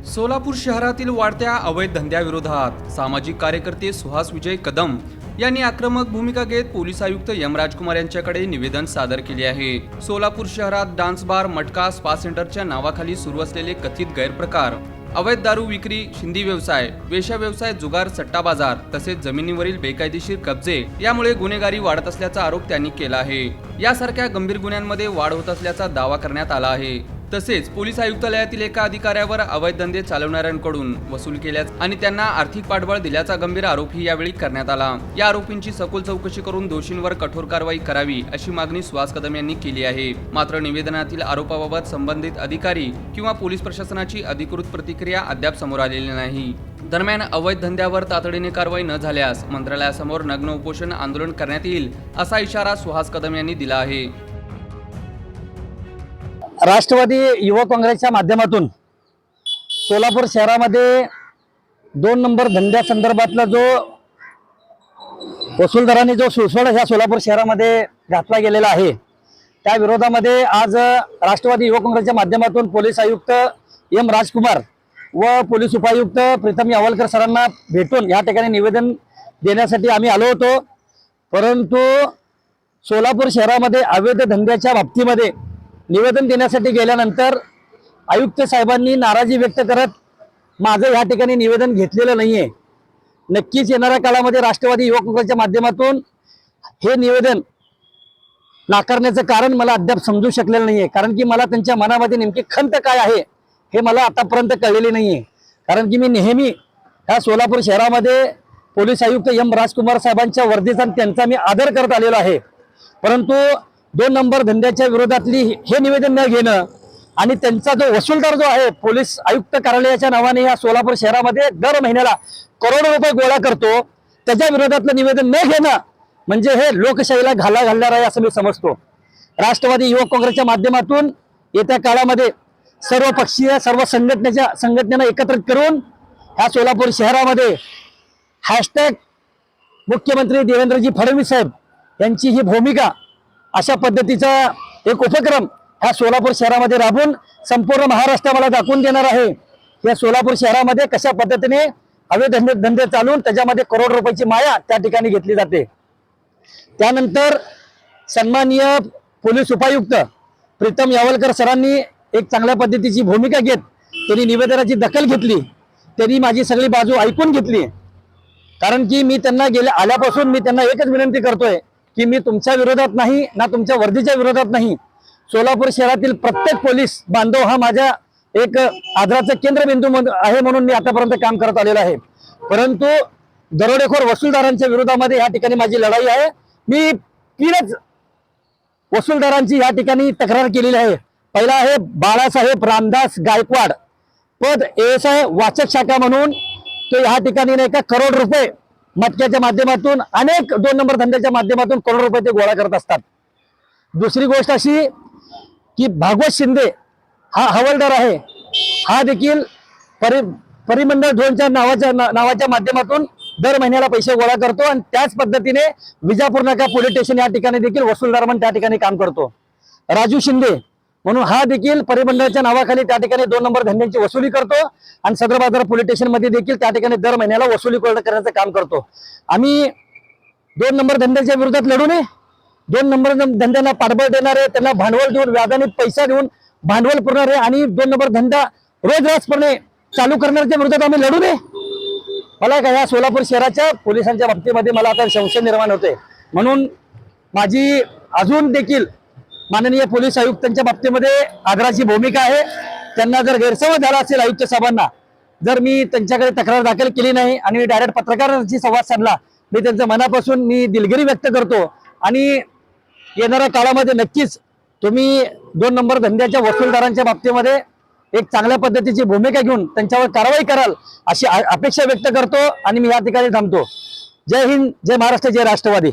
सोलापूर शहरातील वाढत्या अवैध धंद्याविरोधात सामाजिक कार्यकर्ते सुहास विजय कदम यांनी आक्रमक भूमिका घेत पोलीस आयुक्त एम राजकुमार यांच्याकडे निवेदन सादर केले आहे। सोलापूर शहरात डान्स बार, मटका, स्पा सेंटरच्या नावाखाली सुरू असलेले कथित गैरप्रकार, अवैध दारू विक्री, शिंदी व्यवसाय, वेश्या व्यवसाय, जुगार, सट्टा बाजार तसेच जमिनीवरील बेकायदेशीर कब्जे यामुळे गुन्हेगारी वाढत असल्याचा आरोप त्यांनी केला आहे। यासारख्या गंभीर गुन्ह्यांमध्ये वाढ होत असल्याचा दावा करण्यात आला आहे। तसेच पोलीस आयुक्तालयातील एका अधिकाऱ्यावर अवैध धंदे चालवणाऱ्यांकडून वसूल केल्याचा आणि त्यांना आर्थिक पाठबळ दिल्याचा गंभीर आरोपही यावेळी करण्यात आला। या आरोपींची सखोल चौकशी करून दोषींवर कठोर कारवाई करावी अशी मागणी सुहास कदम यांनी केली आहे। मात्र निवेदनातील आरोपाबाबत संबंधित अधिकारी किंवा पोलीस प्रशासनाची अधिकृत प्रतिक्रिया अद्याप समोर आलेली नाही। दरम्यान अवैध धंद्यावर तातडीने कारवाई न झाल्यास मंत्रालयासमोर नग्न उपोषण आंदोलन करण्यात येईल असा इशारा सुहास कदम यांनी दिला आहे। राष्ट्रवादी युवक काँग्रेसच्या माध्यमातून सोलापूर शहरामध्ये 2 नंबर धंद्यासंदर्भातला जो वसूलदारांनी जो सुळसुळ ह्या सोलापूर शहरामध्ये घातला गेलेला आहे, त्या विरोधामध्ये आज राष्ट्रवादी युवक काँग्रेसच्या माध्यमातून पोलीस आयुक्त एम राजकुमार व पोलीस उपायुक्त प्रीतम यावलकर सरांना भेटून या ठिकाणी निवेदन देण्यासाठी आम्ही आलो होतो। परंतु सोलापूर शहरामध्ये अवैध धंद्याच्या बाबतीमध्ये निवेदन देण्यासाठी गेल्यानंतर आयुक्त साहेबांनी नाराजी व्यक्त करत माझं या ठिकाणी निवेदन घेतलेलं नाहीये। नक्कीच येणाऱ्या काळामध्ये राष्ट्रवादी युवक काँग्रेसच्या माध्यमातून हे निवेदन नाकारण्याचं कारण मला अद्याप समजू शकलेलं नाहीये, कारण की मला त्यांच्या मनामध्ये नेमकी खंत काय आहे हे मला आतापर्यंत कळलेली नाहीये। कारण की मी नेहमी ह्या सोलापूर शहरामध्ये पोलीस आयुक्त एम राजकुमार साहेबांच्या वर्दीचा त्यांचा मी आदर करत आलेलो आहे। परंतु 2 नंबर धंद्याच्या विरोधातली हे निवेदन न घेणं आणि त्यांचा जो वसूलदार जो आहे पोलीस आयुक्त कार्यालयाच्या नावाने या सोलापूर शहरामध्ये दर महिन्याला करोडो रुपये गोळा करतो, त्याच्या विरोधातलं निवेदन न घेणं म्हणजे हे लोकशाहीला घाला घालणार आहे असं मी समजतो। राष्ट्रवादी युवक काँग्रेसच्या माध्यमातून येत्या काळामध्ये सर्व पक्षीय सर्व संघटनेला एकत्रित करून ह्या सोलापूर शहरामध्ये हॅशटॅग मुख्यमंत्री देवेंद्रजी फडणवीस साहेब यांची ही भूमिका अशा पद्धतीचा एक उपक्रम ह्या सोलापूर शहरामध्ये राबवून संपूर्ण महाराष्ट्र मला दाखवून देणार आहे या सोलापूर शहरामध्ये कशा पद्धतीने अवैध धंदे चालून त्याच्यामध्ये करोड रुपयाची माया त्या ठिकाणी घेतली जाते। त्यानंतर सन्माननीय पोलीस उपायुक्त प्रीतम यावलकर सरांनी एक चांगल्या पद्धतीची भूमिका घेत त्यांनी निवेदनाची दखल घेतली, त्यांनी माझी सगळी बाजू ऐकून घेतली। कारण की मी त्यांना आल्यापासून मी त्यांना एकच विनंती करतोय की मी तुमच्या विरोधात नाही ना तुमच्या वर्दीच्या विरोधात नाही, सोलापूर शहरातील प्रत्येक पोलीस बांधव हा माझ्या एक आदराचा केंद्रबिंदू आहे म्हणून मी आतापर्यंत काम करत आलेलो आहे। परंतु दरोडेखोर वसूलदारांच्या विरोधामध्ये या ठिकाणी माझी लढाई आहे। मी 3 वसूलदारांची या ठिकाणी तक्रार केलेली आहे। पहिला आहे बाळासाहेब रामदास गायकवाड, पद ASI वाचक शाखा म्हणून, तो या ठिकाणी नाही का करोड रुपये मटक्याच्या माध्यमातून अनेक 2 नंबर धंद्याच्या माध्यमातून करोड रुपये ते गोळा करत असतात। दुसरी गोष्ट अशी की भागवत शिंदे हा हवालदार आहे, हा देखील परिमंडळ 2च्या नावाच्या माध्यमातून दर महिन्याला पैसे गोळा करतो आणि त्याच पद्धतीने विजापूर नाका पोलीस स्टेशन या ठिकाणी देखील वसूलदार म्हणून त्या ठिकाणी काम करतो। राजू शिंदे म्हणून हा देखील परिमंडळाच्या नावाखाली त्या ठिकाणी 2 नंबर धंद्यांची वसुली करतो आणि सदर बाजार पोलीस स्टेशन मध्ये देखील त्या ठिकाणी दर महिन्याला वसुली करण्याचं काम करतो। आम्ही 2 नंबर धंद्याच्या विरोधात लढू नये, 2 नंबर धंद्यांना पाठबळ देणारे, त्यांना भांडवल देऊन व्याजाने पैसा देऊन भांडवल पुरणारे आणि 2 नंबर धंदा रोजरासपणे चालू करण्याच्या विरोधात आम्ही लढू नये। मला का या सोलापूर शहराच्या पोलिसांच्या बाबतीमध्ये मला आता संशय निर्माण होते, म्हणून माझी अजून देखील माननीय पोलीस आयुक्तांच्या बाबतीमध्ये आदराची भूमिका आहे। त्यांना जर गैरसमज झाला असेल आयुक्त साहेबांना, जर मी त्यांच्याकडे तक्रार दाखल केली नाही आणि मी डायरेक्ट पत्रकारांशी संवाद साधला, मी त्यांच्या मनापासून मी दिलगिरी व्यक्त करतो आणि येणाऱ्या काळामध्ये नक्कीच तुम्ही 2 नंबर धंद्याच्या वसूलदारांच्या बाबतीमध्ये एक चांगल्या पद्धतीची भूमिका घेऊन त्यांच्यावर कारवाई कराल अशी अपेक्षा व्यक्त करतो आणि मी या ठिकाणी थांबतो। जय हिंद, जय महाराष्ट्र, जय राष्ट्रवादी।